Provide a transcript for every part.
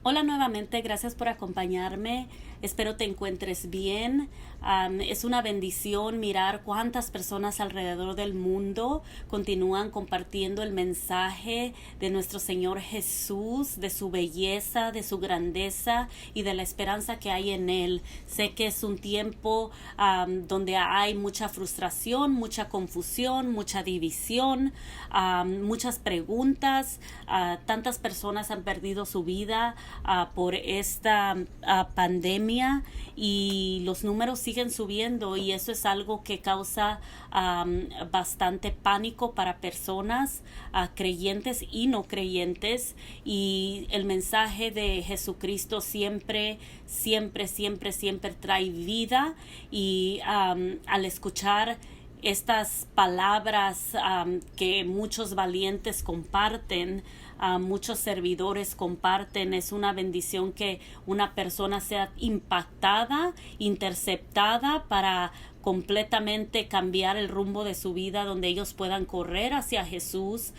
Hola nuevamente, gracias por acompañarme. Espero te encuentres bien. Es una bendición mirar cuántas personas alrededor del mundo continúan compartiendo el mensaje de nuestro Señor Jesús, de su belleza, de su grandeza y de la esperanza que hay en Él. Sé que es un tiempo donde hay mucha frustración, mucha confusión, mucha división, muchas preguntas. Tantas personas han perdido su vida por esta pandemia y los números siguen subiendo y eso es algo que causa bastante pánico para personas creyentes y no creyentes, y el mensaje de Jesucristo siempre trae vida, y al escuchar estas palabras que muchos valientes comparten, muchos servidores comparten, es una bendición que una persona sea impactada, interceptada para completamente cambiar el rumbo de su vida, donde ellos puedan correr hacia Jesús,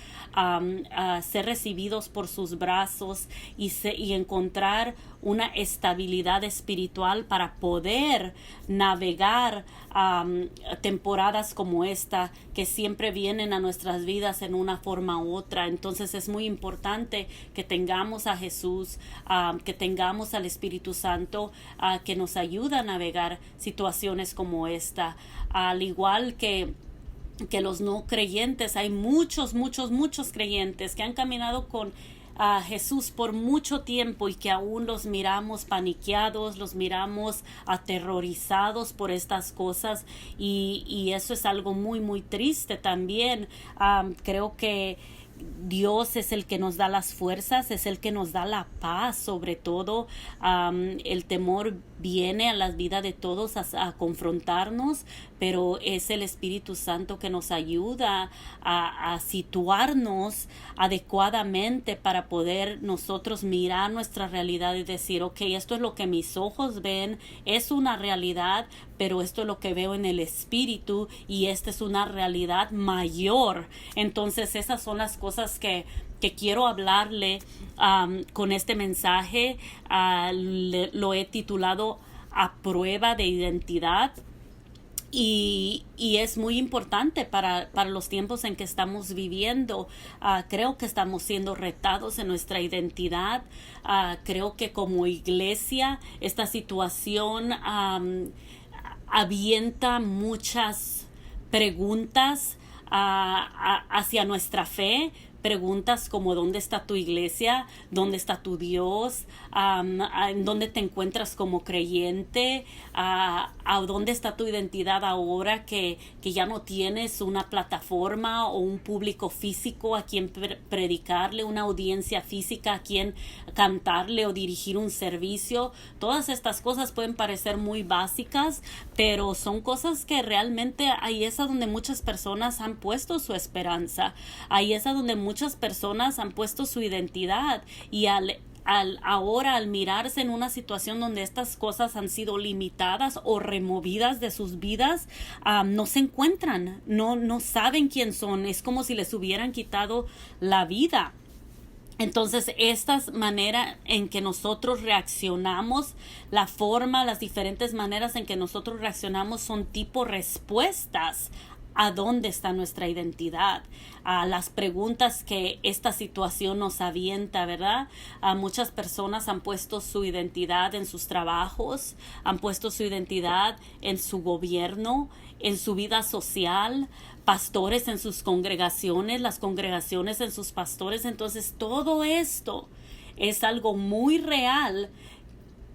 ser recibidos por sus brazos y encontrar una estabilidad espiritual para poder navegar temporadas como esta, que siempre vienen a nuestras vidas en una forma u otra. Entonces es muy importante que tengamos a Jesús, que tengamos al Espíritu Santo, que nos ayuda a navegar situaciones como esta. Al igual que los no creyentes, hay muchos creyentes que han caminado con Jesús por mucho tiempo y que aún los miramos paniqueados, los miramos aterrorizados por estas cosas, y eso es algo muy triste también. Creo que Dios es el que nos da las fuerzas, es el que nos da la paz, sobre todo. El temor viene a la vida de todos a confrontarnos, pero es el Espíritu Santo que nos ayuda a situarnos adecuadamente para poder nosotros mirar nuestra realidad y decir, ok, esto es lo que mis ojos ven, es una realidad, pero esto es lo que veo en el Espíritu y esta es una realidad mayor. Entonces esas son las cosas que quiero hablarle con este mensaje. Lo he titulado A Prueba de Identidad. Y es muy importante para los tiempos en que estamos viviendo. Creo que estamos siendo retados en nuestra identidad. Creo que como iglesia esta situación avienta muchas preguntas hacia nuestra fe. Preguntas como ¿dónde está tu iglesia? ¿Dónde está tu Dios? ¿En dónde te encuentras como creyente? ¿A dónde está tu identidad ahora que ya no tienes una plataforma o un público físico a quien predicarle, una audiencia física a quien cantarle o dirigir un servicio? Todas estas cosas pueden parecer muy básicas, pero son cosas que realmente ahí es a donde muchas personas han puesto su esperanza. Ahí es a donde muchas personas han puesto su identidad, y ahora al mirarse en una situación donde estas cosas han sido limitadas o removidas de sus vidas, no se encuentran, no saben quién son, es como si les hubieran quitado la vida. Entonces, esta manera en que nosotros reaccionamos, las diferentes maneras en que nosotros reaccionamos son tipo respuestas a dónde está nuestra identidad, a las preguntas que esta situación nos avienta, ¿verdad? Muchas personas han puesto su identidad en sus trabajos, han puesto su identidad en su gobierno, en su vida social, pastores en sus congregaciones, las congregaciones en sus pastores. Entonces, todo esto es algo muy real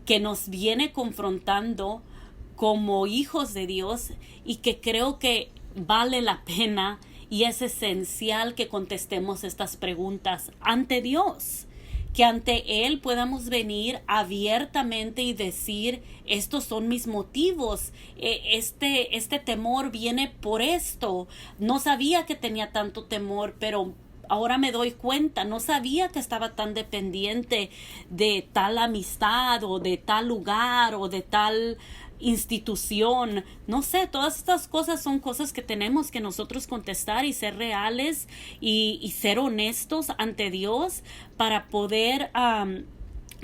que nos viene confrontando como hijos de Dios, y que creo que vale la pena y es esencial que contestemos estas preguntas ante Dios, que ante Él podamos venir abiertamente y decir, estos son mis motivos, este temor viene por esto, no sabía que tenía tanto temor, pero ahora me doy cuenta, no sabía que estaba tan dependiente de tal amistad o de tal lugar o de tal institución. No sé, todas estas cosas son cosas que tenemos que nosotros contestar y ser reales y ser honestos ante Dios para poder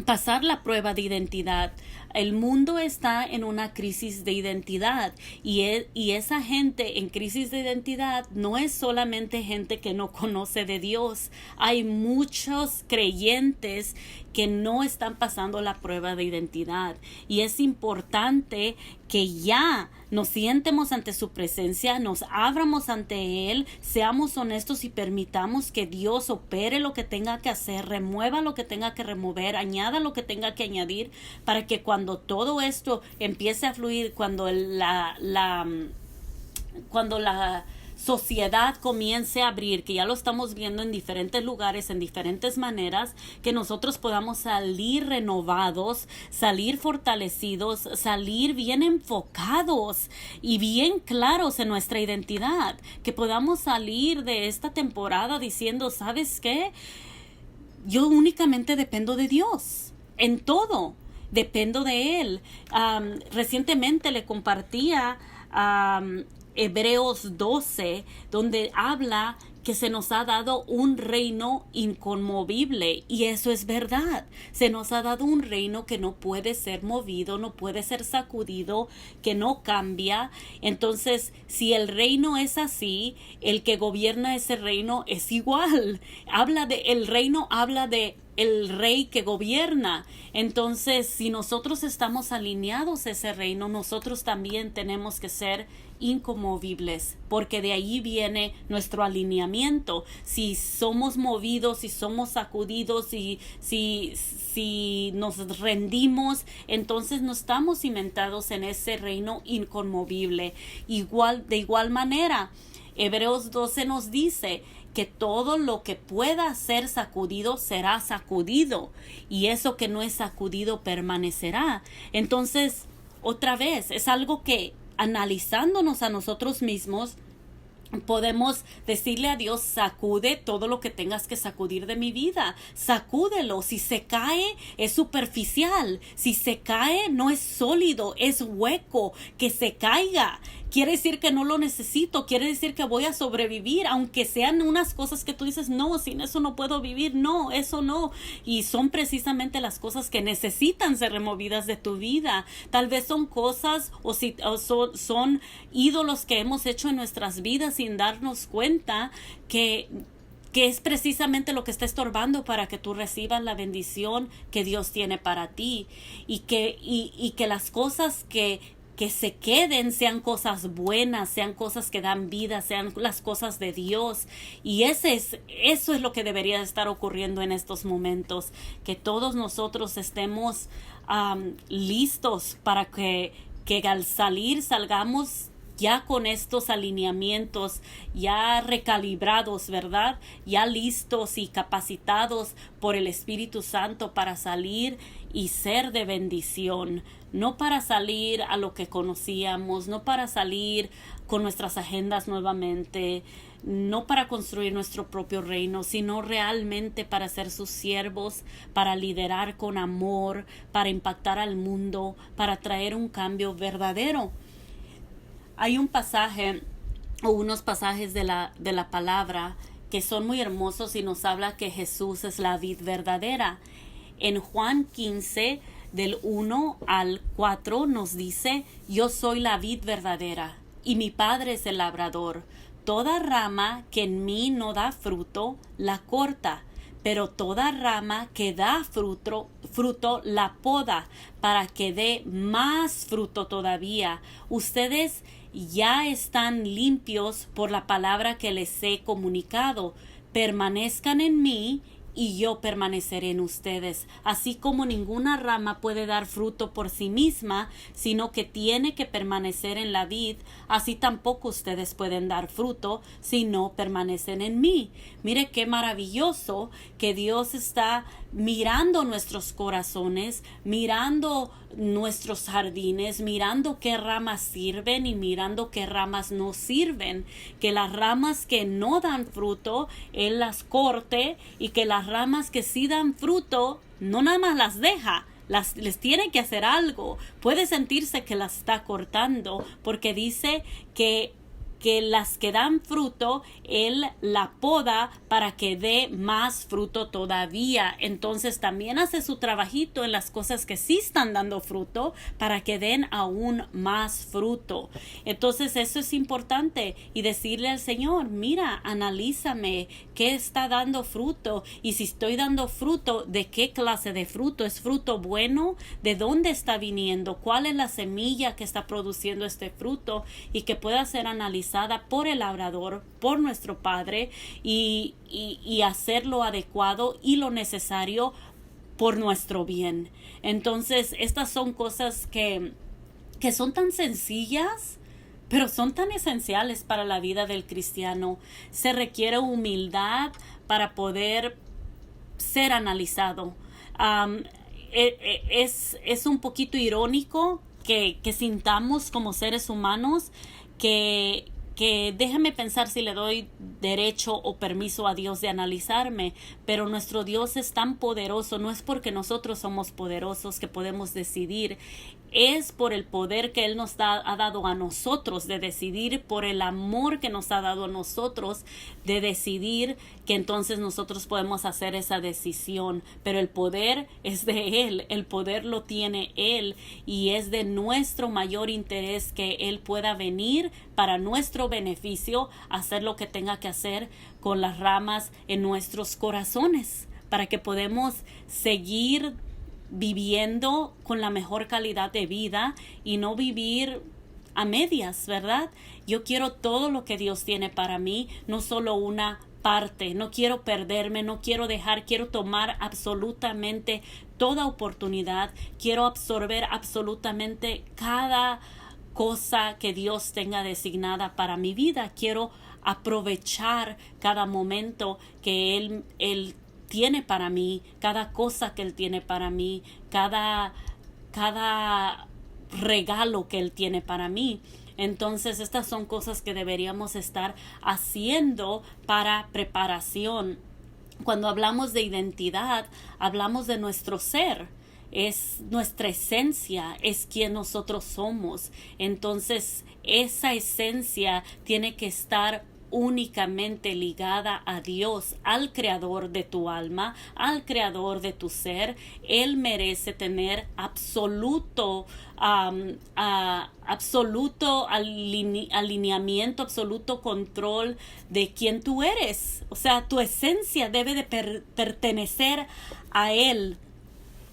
pasar la prueba de identidad. El mundo está en una crisis de identidad y esa gente en crisis de identidad no es solamente gente que no conoce de Dios. Hay muchos creyentes que no están pasando la prueba de identidad y es importante que ya nos sientemos ante su presencia, nos abramos ante Él, seamos honestos y permitamos que Dios opere lo que tenga que hacer, remueva lo que tenga que remover, añada lo que tenga que añadir, para que cuando todo esto empiece a fluir, cuando la sociedad comience a abrir, que ya lo estamos viendo en diferentes lugares, en diferentes maneras, que nosotros podamos salir renovados, salir fortalecidos, salir bien enfocados y bien claros en nuestra identidad, que podamos salir de esta temporada diciendo, ¿sabes qué? Yo únicamente dependo de Dios, en todo, dependo de Él. Recientemente le compartía Hebreos 12, donde habla que se nos ha dado un reino inconmovible, y eso es verdad. Se nos ha dado un reino que no puede ser movido, no puede ser sacudido, que no cambia. Entonces, si el reino es así, el que gobierna ese reino es igual. El reino habla de el rey que gobierna. Entonces, si nosotros estamos alineados a ese reino, nosotros también tenemos que ser inconmovibles, porque de ahí viene nuestro alineamiento. Si somos movidos, si somos sacudidos, si nos rendimos, entonces no estamos cimentados en ese reino inconmovible. De igual manera, Hebreos 12 nos dice que todo lo que pueda ser sacudido será sacudido, y eso que no es sacudido permanecerá. Entonces, otra vez, es algo que analizándonos a nosotros mismos podemos decirle a Dios, sacude todo lo que tengas que sacudir de mi vida, sacúdelo. Si se cae, es superficial. Si se cae, no es sólido, es hueco. Que se caiga quiere decir que no lo necesito, quiere decir que voy a sobrevivir, aunque sean unas cosas que tú dices, no, sin eso no puedo vivir, no, eso no. Y son precisamente las cosas que necesitan ser removidas de tu vida. Tal vez son cosas o son ídolos que hemos hecho en nuestras vidas sin darnos cuenta que es precisamente lo que está estorbando para que tú recibas la bendición que Dios tiene para ti, y que las cosas que se queden sean cosas buenas, sean cosas que dan vida, sean las cosas de Dios. Y eso es lo que debería estar ocurriendo en estos momentos, que todos nosotros estemos listos para que al salir salgamos ya con estos alineamientos, ya recalibrados, ¿verdad? Ya listos y capacitados por el Espíritu Santo para salir y ser de bendición. No para salir a lo que conocíamos, no para salir con nuestras agendas nuevamente, no para construir nuestro propio reino, sino realmente para ser sus siervos, para liderar con amor, para impactar al mundo, para traer un cambio verdadero. Hay un pasaje o unos pasajes de la palabra que son muy hermosos y nos habla que Jesús es la vid verdadera. En Juan 15, del 1 al 4 nos dice, yo soy la vid verdadera y mi Padre es el labrador. Toda rama que en mí no da fruto, la corta, pero toda rama que da fruto la poda para que dé más fruto todavía. Ustedes ya están limpios por la palabra que les he comunicado. Permanezcan en mí y yo permaneceré en ustedes. Así como ninguna rama puede dar fruto por sí misma, sino que tiene que permanecer en la vid, así tampoco ustedes pueden dar fruto si no permanecen en mí. Mire qué maravilloso que Dios está mirando nuestros corazones, mirando nuestros jardines, mirando qué ramas sirven y mirando qué ramas no sirven, que las ramas que no dan fruto Él las corte, y que las ramas que sí dan fruto no nada más las deja, les tiene que hacer algo. Puede sentirse que las está cortando porque dice que que las que dan fruto, Él la poda para que dé más fruto todavía. Entonces también hace su trabajito en las cosas que sí están dando fruto para que den aún más fruto. Entonces eso es importante, y decirle al Señor, mira, analízame qué está dando fruto, y si estoy dando fruto, ¿de qué clase de fruto? ¿Es fruto bueno? ¿De dónde está viniendo? ¿Cuál es la semilla que está produciendo este fruto? Y que pueda ser analizada por el labrador, por nuestro Padre, y hacer lo adecuado y lo necesario por nuestro bien. Entonces, estas son cosas que son tan sencillas, pero son tan esenciales para la vida del cristiano. Se requiere humildad para poder ser analizado. Es un poquito irónico que sintamos como seres humanos que déjame pensar si le doy derecho o permiso a Dios de analizarme, pero nuestro Dios es tan poderoso. No es porque nosotros somos poderosos que podemos decidir, es por el poder que Él nos ha dado a nosotros de decidir, por el amor que nos ha dado a nosotros de decidir, que entonces nosotros podemos hacer esa decisión. Pero el poder es de Él, el poder lo tiene Él, y es de nuestro mayor interés que Él pueda venir para nuestro beneficio, hacer lo que tenga que hacer con las ramas en nuestros corazones, para que podamos seguir viviendo con la mejor calidad de vida y no vivir a medias, ¿verdad? Yo quiero todo lo que Dios tiene para mí, no solo una parte. No quiero perderme, no quiero dejar, quiero tomar absolutamente toda oportunidad, quiero absorber absolutamente cada cosa que Dios tenga designada para mi vida. Quiero aprovechar cada momento que Él tiene para mí, cada cosa que Él tiene para mí, cada regalo que Él tiene para mí. Entonces, estas son cosas que deberíamos estar haciendo para preparación. Cuando hablamos de identidad, hablamos de nuestro ser. Es nuestra esencia, es quien nosotros somos. Entonces, esa esencia tiene que estar únicamente ligada a Dios, al creador de tu alma, al creador de tu ser. Él merece tener absoluto alineamiento, absoluto control de quién tú eres. O sea, tu esencia debe de pertenecer a Él.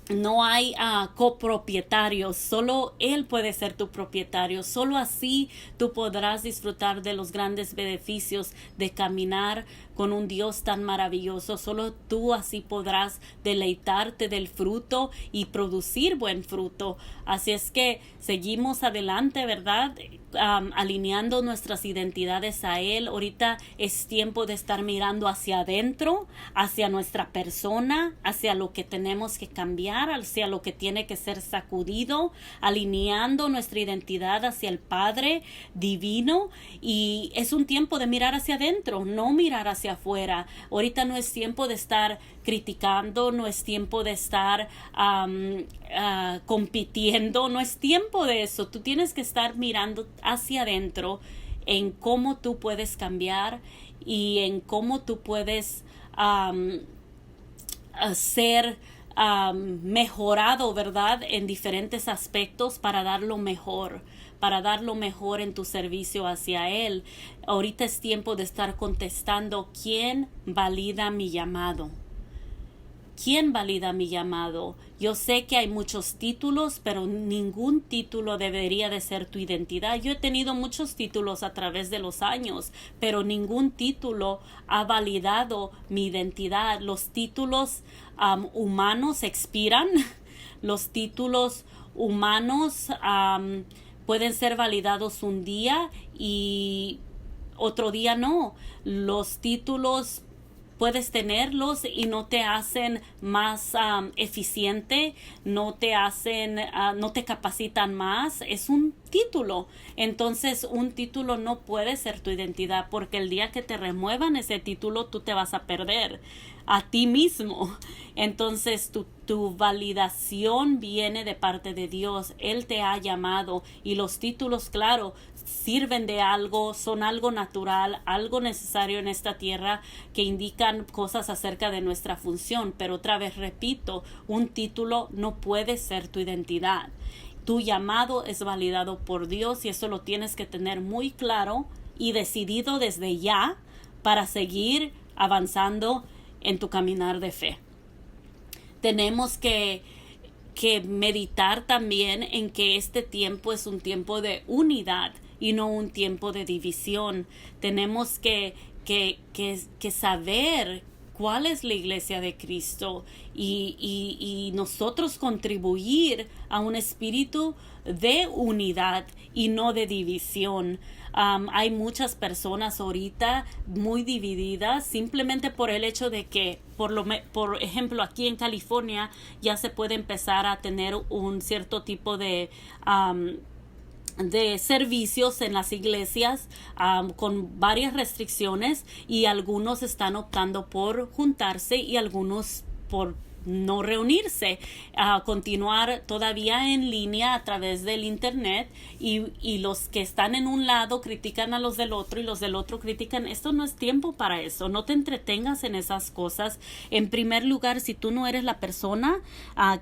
No hay copropietarios, solo Él puede ser tu propietario. Solo así tú podrás disfrutar de los grandes beneficios de caminar con un Dios tan maravilloso. Solo tú así podrás deleitarte del fruto y producir buen fruto. Así es que seguimos adelante, ¿verdad? Alineando nuestras identidades a Él. Ahorita es tiempo de estar mirando hacia adentro, hacia nuestra persona, hacia lo que tenemos que cambiar, hacia lo que tiene que ser sacudido, alineando nuestra identidad hacia el Padre divino. Y es un tiempo de mirar hacia adentro, no mirar hacia afuera. Ahorita no es tiempo de estar criticando, no es tiempo de estar compitiendo, no es tiempo de eso. Tú tienes que estar mirando hacia adentro en cómo tú puedes cambiar y en cómo tú puedes ser mejorado, ¿verdad? En diferentes aspectos para dar lo mejor en tu servicio hacia Él. Ahorita es tiempo de estar contestando: ¿quién valida mi llamado? ¿Quién valida mi llamado? Yo sé que hay muchos títulos, pero ningún título debería de ser tu identidad. Yo he tenido muchos títulos a través de los años, pero ningún título ha validado mi identidad. Los títulos humanos expiran. Los títulos humanos pueden ser validados un día y otro día no. Los títulos puedes tenerlos y no te hacen más eficiente, no te capacitan más. Es un título. Entonces, un título no puede ser tu identidad, porque el día que te remuevan ese título, tú te vas a perder. a ti mismo. Entonces tu validación viene de parte de Dios. Él te ha llamado y los títulos, claro, sirven de algo, son algo natural, algo necesario en esta tierra que indican cosas acerca de nuestra función. Pero otra vez repito, un título no puede ser tu identidad. Tu llamado es validado por Dios y eso lo tienes que tener muy claro y decidido desde ya para seguir avanzando en tu caminar de fe. Tenemos que meditar también en que este tiempo es un tiempo de unidad y no un tiempo de división. Tenemos que saber cuál es la iglesia de Cristo y nosotros contribuir a un espíritu de unidad y no de división. Hay muchas personas ahorita muy divididas simplemente por el hecho de que, por ejemplo, aquí en California ya se puede empezar a tener un cierto tipo de servicios en las iglesias con varias restricciones y algunos están optando por juntarse y algunos por no reunirse, continuar todavía en línea a través del internet y los que están en un lado critican a los del otro y los del otro critican. Esto no es tiempo para eso, no te entretengas en esas cosas. En primer lugar, si tú no eres la persona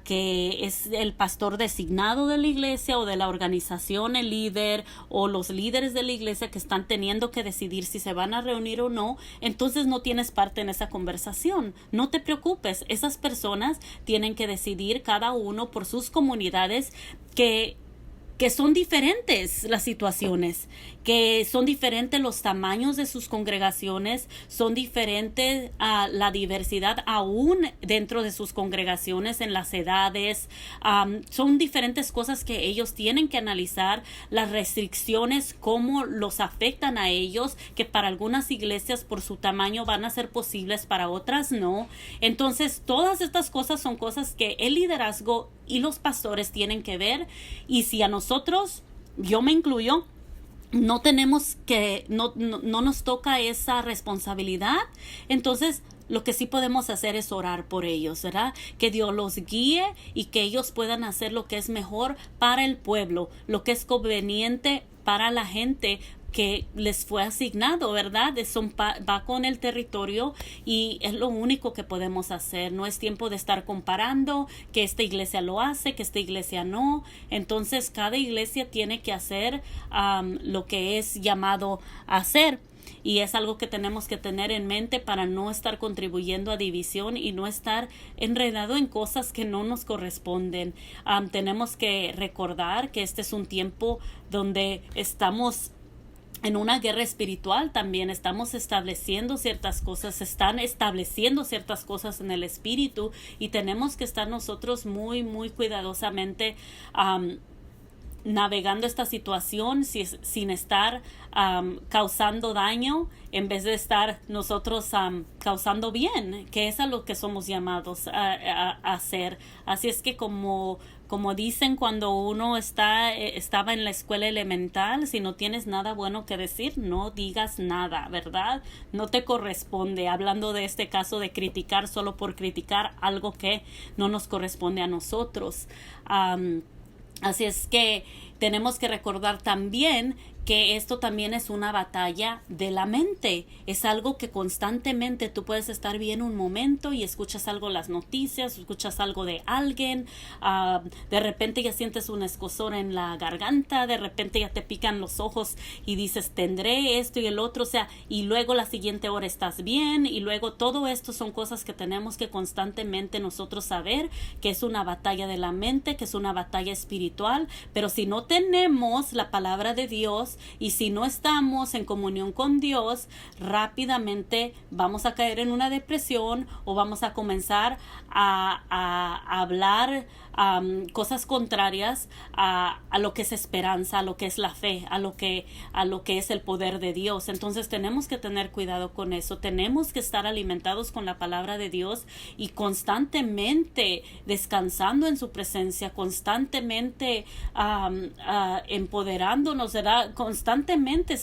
que es el pastor designado de la iglesia o de la organización, el líder o los líderes de la iglesia que están teniendo que decidir si se van a reunir o no, entonces no tienes parte en esa conversación. No te preocupes, esas personas tienen que decidir cada uno por sus comunidades que son diferentes las situaciones, que son diferentes los tamaños de sus congregaciones, son diferentes la diversidad aún dentro de sus congregaciones en las edades, son diferentes cosas que ellos tienen que analizar, las restricciones, cómo los afectan a ellos, que para algunas iglesias por su tamaño van a ser posibles, para otras no. Entonces todas estas cosas son cosas que el liderazgo y los pastores tienen que ver, y si a nosotros, yo me incluyo, no nos toca esa responsabilidad, entonces lo que sí podemos hacer es orar por ellos, ¿verdad? Que Dios los guíe y que ellos puedan hacer lo que es mejor para el pueblo, lo que es conveniente para la gente que les fue asignado, ¿verdad? Va con el territorio y es lo único que podemos hacer. No es tiempo de estar comparando que esta iglesia lo hace, que esta iglesia no. Entonces cada iglesia tiene que hacer lo que es llamado a hacer. Y es algo que tenemos que tener en mente para no estar contribuyendo a división y no estar enredado en cosas que no nos corresponden. Tenemos que recordar que este es un tiempo donde estamos en una guerra espiritual también. Estamos estableciendo ciertas cosas, se están estableciendo ciertas cosas en el espíritu y tenemos que estar nosotros muy, muy cuidadosamente navegando esta situación sin estar causando daño, en vez de estar nosotros causando bien, que es a lo que somos llamados a hacer. Así es que como dicen cuando uno estaba en la escuela elemental, si no tienes nada bueno que decir, no digas nada, ¿verdad? No te corresponde, hablando de este caso de criticar solo por criticar algo que no nos corresponde a nosotros. Así es que tenemos que recordar también que esto también es una batalla de la mente. Es algo que constantemente tú puedes estar bien un momento y escuchas algo en las noticias, escuchas algo de alguien, de repente ya sientes un escozor en la garganta, de repente ya te pican los ojos y dices tendré esto y el otro, o sea, y luego la siguiente hora estás bien, y luego todo esto son cosas que tenemos que constantemente nosotros saber que es una batalla de la mente, que es una batalla espiritual. Pero si no tenemos la palabra de Dios y si no estamos en comunión con Dios, rápidamente vamos a caer en una depresión o vamos a comenzar a hablar cosas contrarias a lo que es esperanza, a lo que es la fe, a lo que es el poder de Dios. Entonces tenemos que tener cuidado con eso. Tenemos que estar alimentados con la palabra de Dios y constantemente descansando en su presencia, constantemente empoderándonos, ¿verdad? Constantemente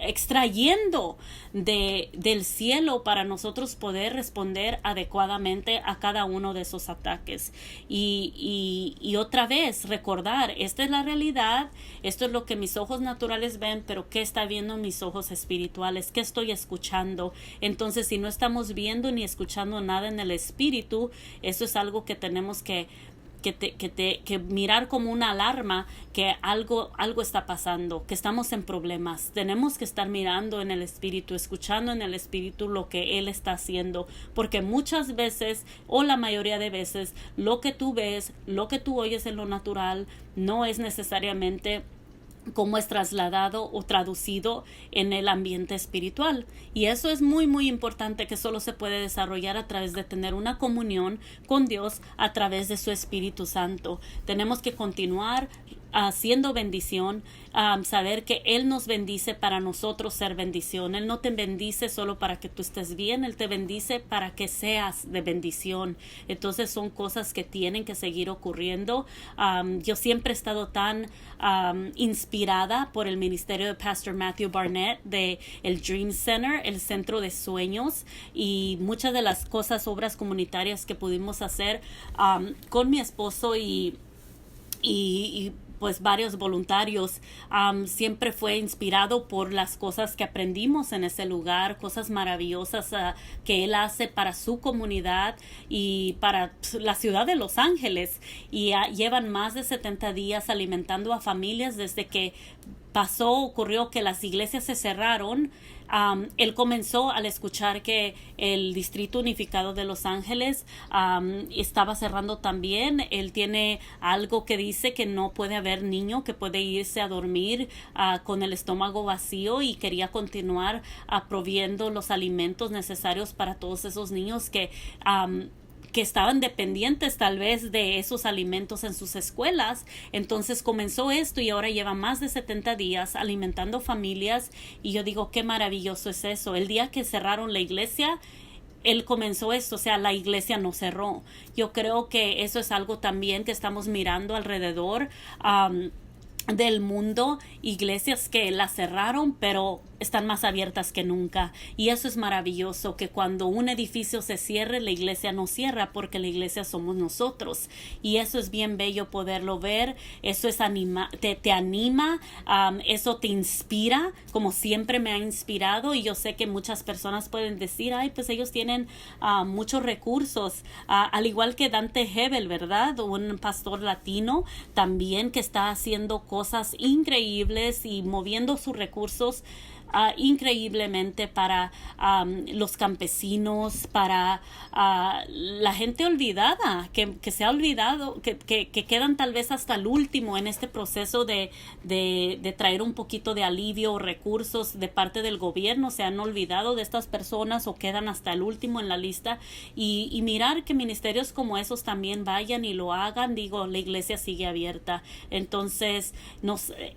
extrayendo del cielo para nosotros poder responder adecuadamente a cada uno de esos ataques. Y otra vez recordar, esta es la realidad, esto es lo que mis ojos naturales ven, pero ¿qué está viendo mis ojos espirituales? ¿Qué estoy escuchando? Entonces, si no estamos viendo ni escuchando nada en el espíritu, eso es algo que tenemos que mirar como una alarma, que algo está pasando, que estamos en problemas. Tenemos que estar mirando en el espíritu, escuchando en el espíritu lo que Él está haciendo, porque muchas veces, o la mayoría de veces, lo que tú ves, lo que tú oyes en lo natural, no es necesariamente cómo es trasladado o traducido en el ambiente espiritual. Y eso es muy, muy importante, que solo se puede desarrollar a través de tener una comunión con Dios a través de su Espíritu Santo. Tenemos que continuar haciendo bendición, saber que Él nos bendice para nosotros ser bendición. Él no te bendice solo para que tú estés bien, Él te bendice para que seas de bendición. Entonces son cosas que tienen que seguir ocurriendo. Yo siempre he estado tan inspirada por el ministerio de Pastor Matthew Barnett de el Dream Center, el centro de sueños, y muchas de las obras comunitarias que pudimos hacer con mi esposo y pues varios voluntarios. Siempre fue inspirado por las cosas que aprendimos en ese lugar, cosas maravillosas que él hace para su comunidad y para la ciudad de Los Ángeles, y llevan más de 70 días alimentando a familias desde que ocurrió que las iglesias se cerraron. Él comenzó al escuchar que el Distrito Unificado de Los Ángeles estaba cerrando también. Él tiene algo que dice que no puede haber niño que puede irse a dormir con el estómago vacío, y quería continuar proviendo los alimentos necesarios para todos esos niños que estaban dependientes tal vez de esos alimentos en sus escuelas. Entonces comenzó esto y ahora lleva más de 70 días alimentando familias, y yo digo, qué maravilloso es eso. El día que cerraron la iglesia, él comenzó esto, o sea, la iglesia no cerró. Yo creo que eso es algo también que estamos mirando alrededor del mundo, iglesias que la cerraron, pero están más abiertas que nunca. Y eso es maravilloso, que cuando un edificio se cierre, la iglesia no cierra, porque la iglesia somos nosotros. Y eso es bien bello poderlo ver. Eso es te anima, eso te inspira, como siempre me ha inspirado. Y yo sé que muchas personas pueden decir, ay, pues ellos tienen muchos recursos, al igual que Dante Hebel, ¿verdad? Un pastor latino también, que está haciendo cosas increíbles y moviendo sus recursos increíblemente para los campesinos, para la gente olvidada, que se ha olvidado, que quedan tal vez hasta el último en este proceso de traer un poquito de alivio o recursos de parte del gobierno. Se han olvidado de estas personas o quedan hasta el último en la lista, y mirar que ministerios como esos también vayan y lo hagan. Digo, la iglesia sigue abierta. Entonces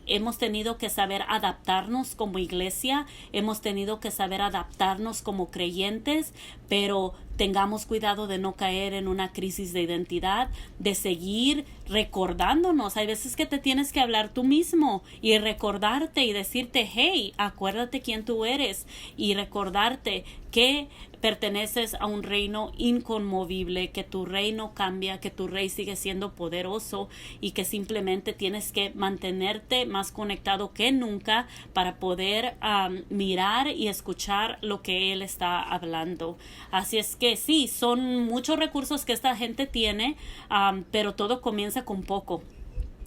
hemos tenido que saber adaptarnos como iglesia, hemos tenido que saber adaptarnos como creyentes, pero tengamos cuidado de no caer en una crisis de identidad, de seguir recordándonos. Hay veces que te tienes que hablar tú mismo y recordarte y decirte, hey, acuérdate quién tú eres, y recordarte que perteneces a un reino inconmovible, que tu reino cambia, que tu rey sigue siendo poderoso, y que simplemente tienes que mantenerte más conectado que nunca para poder mirar y escuchar lo que él está hablando. Así es que sí, son muchos recursos que esta gente tiene, pero todo comienza con poco.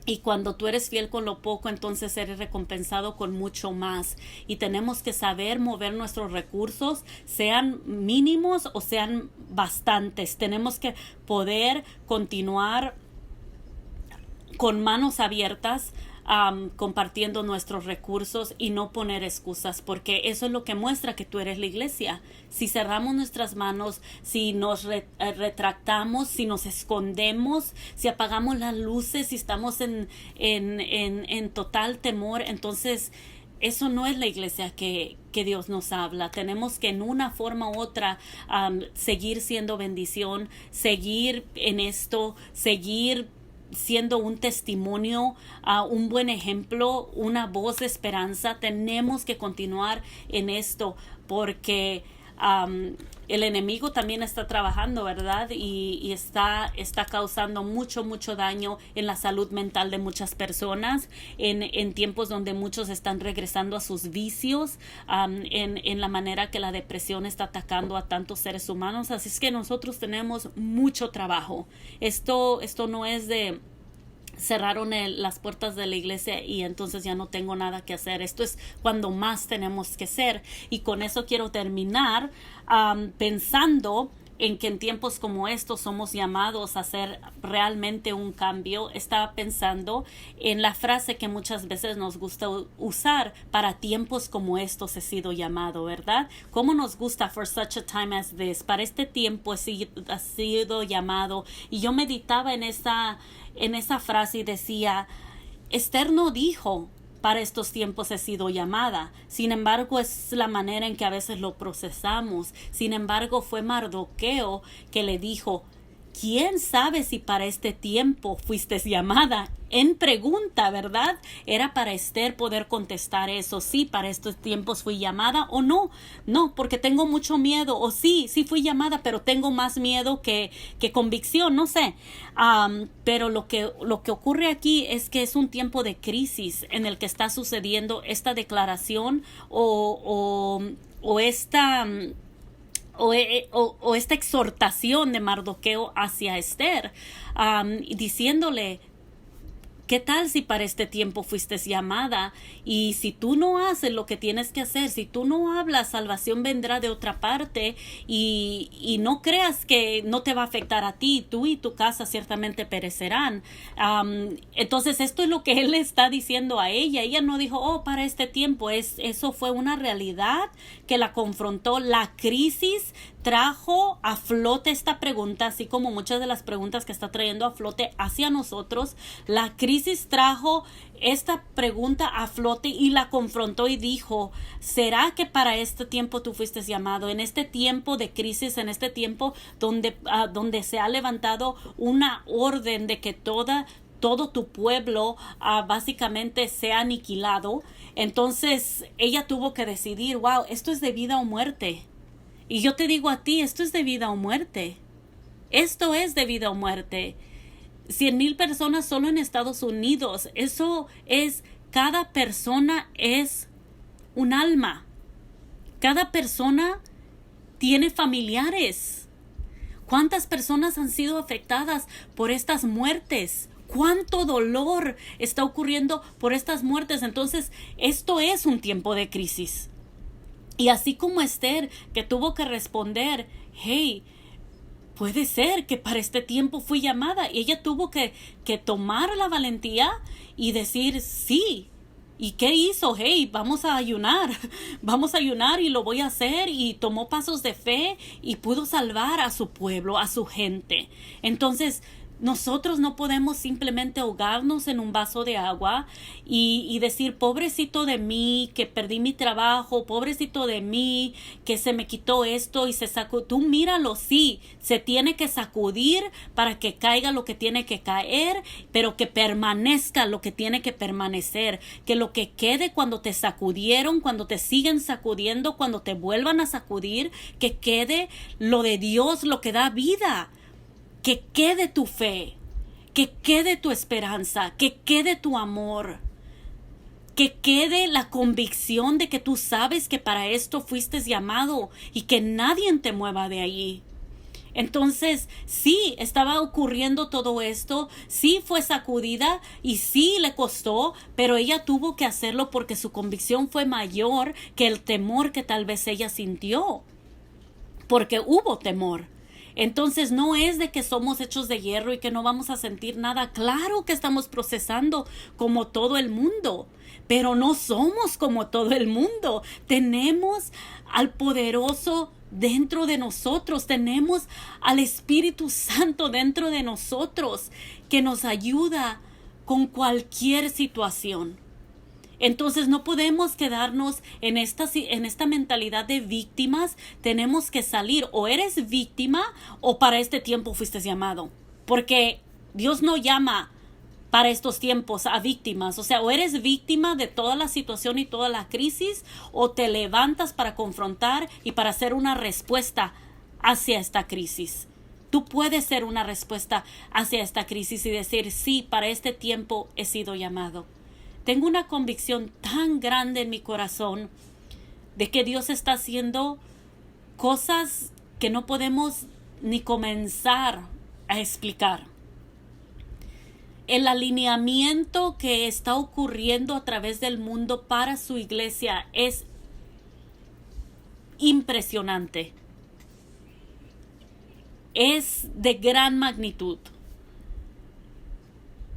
Y cuando tú eres fiel con lo poco, entonces eres recompensado con mucho más. Y tenemos que saber mover nuestros recursos, sean mínimos o sean bastantes. Tenemos que poder continuar con manos abiertas, compartiendo nuestros recursos y no poner excusas, porque eso es lo que muestra que tú eres la iglesia. Si cerramos nuestras manos, si nos retractamos, si nos escondemos, si apagamos las luces, si estamos en total temor, entonces eso no es la iglesia que Dios nos habla. Tenemos que en una forma u otra seguir siendo bendición, seguir en esto, seguir siendo un testimonio, un buen ejemplo, una voz de esperanza. Tenemos que continuar en esto porque el enemigo también está trabajando, ¿verdad? Y está causando mucho daño en la salud mental de muchas personas, en tiempos donde muchos están regresando a sus vicios, en la manera que la depresión está atacando a tantos seres humanos. Así es que nosotros tenemos mucho trabajo. Esto no es de cerraron las puertas de la iglesia y entonces ya no tengo nada que hacer. Esto es cuando más tenemos que ser. Y con eso quiero terminar pensando en que en tiempos como estos somos llamados a hacer realmente un cambio. Estaba pensando en la frase que muchas veces nos gusta usar: para tiempos como estos he sido llamado, ¿verdad? ¿Cómo nos gusta? For such a time as this. Para este tiempo he sido llamado. Y yo meditaba en esa frase y decía, Esther no dijo: para estos tiempos he sido llamada. Sin embargo, es la manera en que a veces lo procesamos. Sin embargo, fue Mardoqueo que le dijo: ¿quién sabe si para este tiempo fuiste llamada? En pregunta, ¿verdad? Era para Esther poder contestar eso. Sí, para estos tiempos fui llamada, o no. No, porque tengo mucho miedo. O sí fui llamada, pero tengo más miedo que convicción, no sé. Pero lo que ocurre aquí es que es un tiempo de crisis en el que está sucediendo esta declaración o esta exhortación de Mardoqueo hacia Esther, diciéndole: ¿qué tal si para este tiempo fuiste llamada? Y si tú no haces lo que tienes que hacer, si tú no hablas, salvación vendrá de otra parte, y no creas que no te va a afectar a ti, tú y tu casa ciertamente perecerán. Entonces esto es lo que él está diciendo a ella. Ella no dijo, para este tiempo. Eso fue una realidad que la confrontó. La crisis trajo a flote esta pregunta, así como muchas de las preguntas que está trayendo a flote hacia nosotros. La crisis trajo esta pregunta a flote y la confrontó y dijo: ¿será que para este tiempo tú fuiste llamado? En este tiempo de crisis, en este tiempo donde se ha levantado una orden de que todo tu pueblo básicamente sea aniquilado. Entonces ella tuvo que decidir, esto es de vida o muerte. Y yo te digo a ti, esto es de vida o muerte. Esto es de vida o muerte. 100,000 personas solo en Estados Unidos. Eso es, cada persona es un alma. Cada persona tiene familiares. ¿Cuántas personas han sido afectadas por estas muertes? ¿Cuánto dolor está ocurriendo por estas muertes? Entonces, esto es un tiempo de crisis. Y así como Esther, que tuvo que responder, hey, puede ser que para este tiempo fui llamada. Y ella tuvo que tomar la valentía y decir sí. ¿Y qué hizo? Hey, vamos a ayunar y lo voy a hacer. Y tomó pasos de fe y pudo salvar a su pueblo, a su gente. Entonces, nosotros no podemos simplemente ahogarnos en un vaso de agua y decir, pobrecito de mí, que perdí mi trabajo, pobrecito de mí, que se me quitó esto y se sacó. Tú míralo, sí, se tiene que sacudir para que caiga lo que tiene que caer, pero que permanezca lo que tiene que permanecer. Que lo que quede cuando te sacudieron, cuando te siguen sacudiendo, cuando te vuelvan a sacudir, que quede lo de Dios, lo que da vida. Que quede tu fe, que quede tu esperanza, que quede tu amor, que quede la convicción de que tú sabes que para esto fuiste llamado y que nadie te mueva de allí. Entonces, sí, estaba ocurriendo todo esto, sí fue sacudida y sí le costó, pero ella tuvo que hacerlo porque su convicción fue mayor que el temor que tal vez ella sintió, porque hubo temor. Entonces no es de que somos hechos de hierro y que no vamos a sentir nada. Claro que estamos procesando como todo el mundo, pero no somos como todo el mundo. Tenemos al poderoso dentro de nosotros, tenemos al Espíritu Santo dentro de nosotros que nos ayuda con cualquier situación. Entonces no podemos quedarnos en esta mentalidad de víctimas. Tenemos que salir. O eres víctima o para este tiempo fuiste llamado. Porque Dios no llama para estos tiempos a víctimas. O sea, o eres víctima de toda la situación y toda la crisis, o te levantas para confrontar y para hacer una respuesta hacia esta crisis. Tú puedes ser una respuesta hacia esta crisis y decir, sí, para este tiempo he sido llamado. Tengo una convicción tan grande en mi corazón de que Dios está haciendo cosas que no podemos ni comenzar a explicar. El alineamiento que está ocurriendo a través del mundo para su iglesia es impresionante. Es de gran magnitud.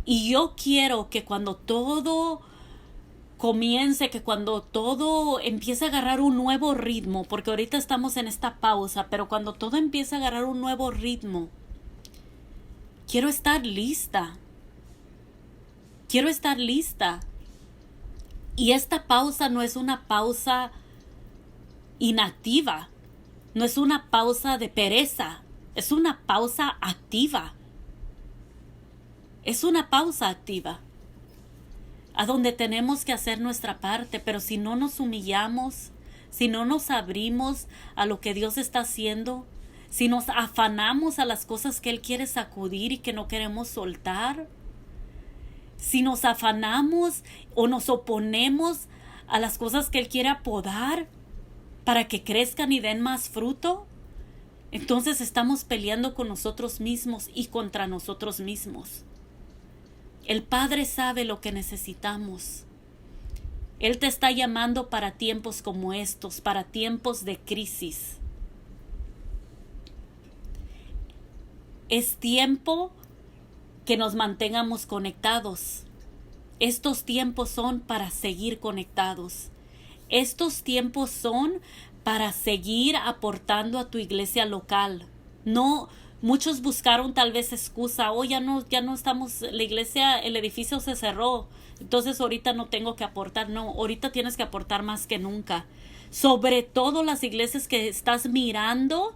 Y yo quiero que cuando todo comience, que cuando todo empiece a agarrar un nuevo ritmo, porque ahorita estamos en esta pausa, pero cuando todo empiece a agarrar un nuevo ritmo, quiero estar lista. Quiero estar lista. Y esta pausa no es una pausa inactiva, no es una pausa de pereza, es una pausa activa. Es una pausa activa, a donde tenemos que hacer nuestra parte, pero si no nos humillamos, si no nos abrimos a lo que Dios está haciendo, si nos afanamos a las cosas que Él quiere sacudir y que no queremos soltar, si nos afanamos o nos oponemos a las cosas que Él quiere apodar para que crezcan y den más fruto, entonces estamos peleando con nosotros mismos y contra nosotros mismos. El Padre sabe lo que necesitamos. Él te está llamando para tiempos como estos, para tiempos de crisis. Es tiempo que nos mantengamos conectados. Estos tiempos son para seguir conectados. Estos tiempos son para seguir aportando a tu iglesia local. No, muchos buscaron tal vez excusa, ya no estamos, la iglesia, el edificio se cerró, entonces ahorita no tengo que aportar. No, ahorita tienes que aportar más que nunca. Sobre todo las iglesias que estás mirando,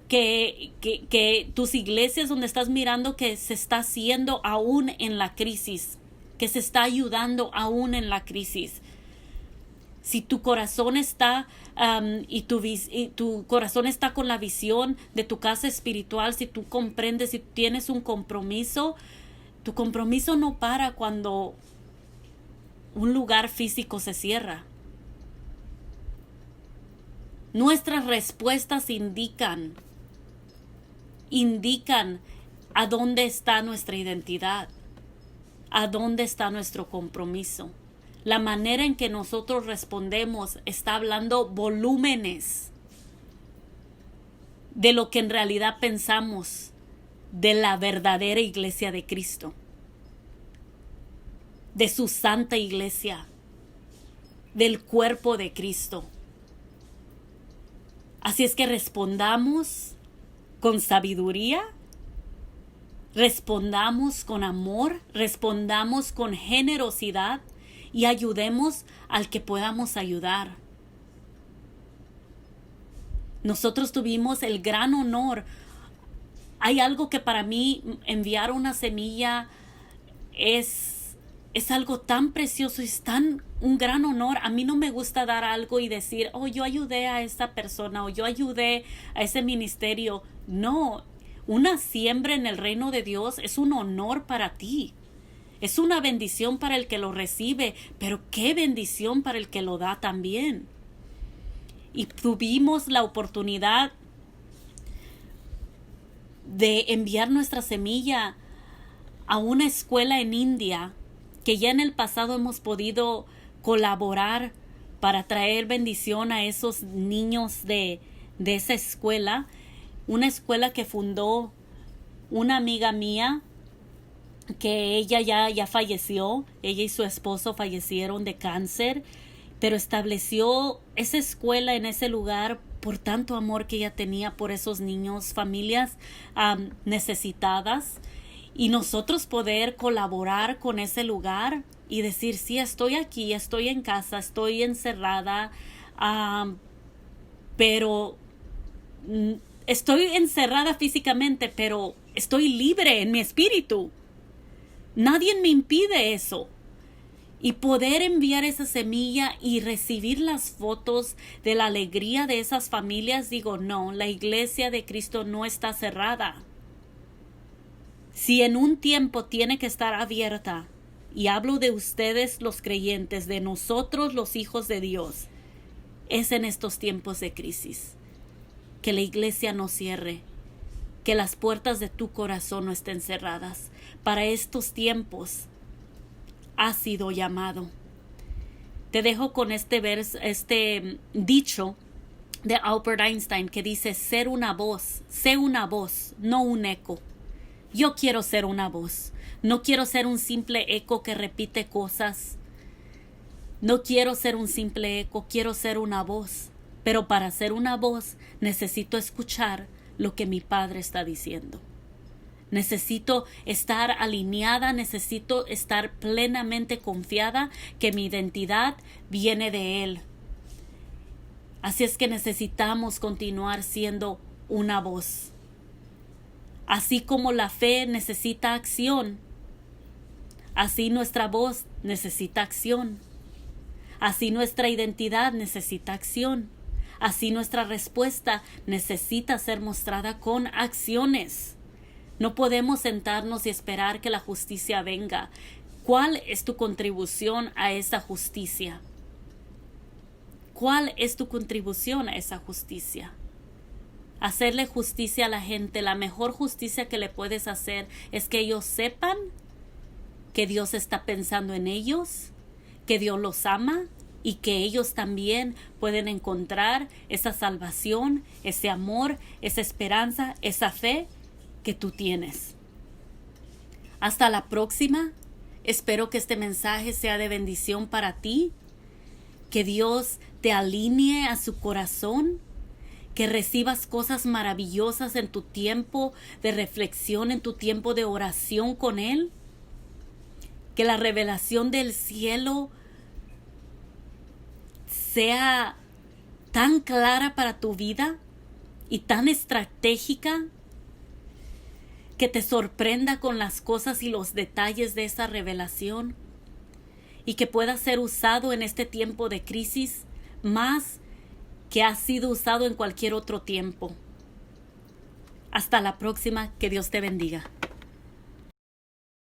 que tus iglesias donde estás mirando que se está haciendo aún en la crisis, que se está ayudando aún en la crisis. Si tu corazón está y tu corazón está con la visión de tu casa espiritual, si tú comprendes, si tienes un compromiso, tu compromiso no para cuando un lugar físico se cierra. Nuestras respuestas indican a dónde está nuestra identidad, a dónde está nuestro compromiso. La manera en que nosotros respondemos está hablando volúmenes de lo que en realidad pensamos de la verdadera iglesia de Cristo, de su santa iglesia, del cuerpo de Cristo. Así es que respondamos con sabiduría, respondamos con amor, respondamos con generosidad y ayudemos al que podamos ayudar. Nosotros tuvimos el gran honor. Hay algo que para mí enviar una semilla es algo tan precioso, es tan un gran honor. A mí no me gusta dar algo y decir, yo ayudé a esta persona o yo ayudé a ese ministerio. No, una siembra en el reino de Dios es un honor para ti. Es una bendición para el que lo recibe, pero qué bendición para el que lo da también. Y tuvimos la oportunidad de enviar nuestra semilla a una escuela en India, que ya en el pasado hemos podido colaborar para traer bendición a esos niños de esa escuela. una escuela que fundó una amiga mía, que ella ya falleció. Ella y su esposo fallecieron de cáncer, pero estableció esa escuela en ese lugar por tanto amor que ella tenía por esos niños, familias necesitadas, y nosotros poder colaborar con ese lugar y decir, sí, estoy aquí, estoy en casa, estoy encerrada, pero estoy encerrada físicamente, pero estoy libre en mi espíritu. Nadie me impide eso. Y poder enviar esa semilla y recibir las fotos de la alegría de esas familias, digo, no, la iglesia de Cristo no está cerrada. Si en un tiempo tiene que estar abierta, y hablo de ustedes los creyentes, de nosotros los hijos de Dios, es en estos tiempos de crisis. Que la iglesia no cierre, que las puertas de tu corazón no estén cerradas. Para estos tiempos has sido llamado. Te dejo con este dicho de Albert Einstein que dice: ser una voz, sé una voz, no un eco. Yo quiero ser una voz, no quiero ser un simple eco que repite cosas. No quiero ser un simple eco, quiero ser una voz. Pero para ser una voz necesito escuchar lo que mi Padre está diciendo. Necesito estar alineada, necesito estar plenamente confiada que mi identidad viene de Él. Así es que necesitamos continuar siendo una voz. Así como la fe necesita acción, así nuestra voz necesita acción. Así nuestra identidad necesita acción. Así nuestra respuesta necesita ser mostrada con acciones. No podemos sentarnos y esperar que la justicia venga. ¿Cuál es tu contribución a esa justicia? ¿Cuál es tu contribución a esa justicia? Hacerle justicia a la gente, la mejor justicia que le puedes hacer es que ellos sepan que Dios está pensando en ellos, que Dios los ama y que ellos también pueden encontrar esa salvación, ese amor, esa esperanza, esa fe que tú tienes. Hasta la próxima. Espero que este mensaje sea de bendición para ti, que Dios te alinee a su corazón, que recibas cosas maravillosas en tu tiempo de reflexión, en tu tiempo de oración con Él, que la revelación del cielo sea tan clara para tu vida y tan estratégica que te sorprenda con las cosas y los detalles de esa revelación y que pueda ser usado en este tiempo de crisis más que ha sido usado en cualquier otro tiempo. Hasta la próxima, que Dios te bendiga.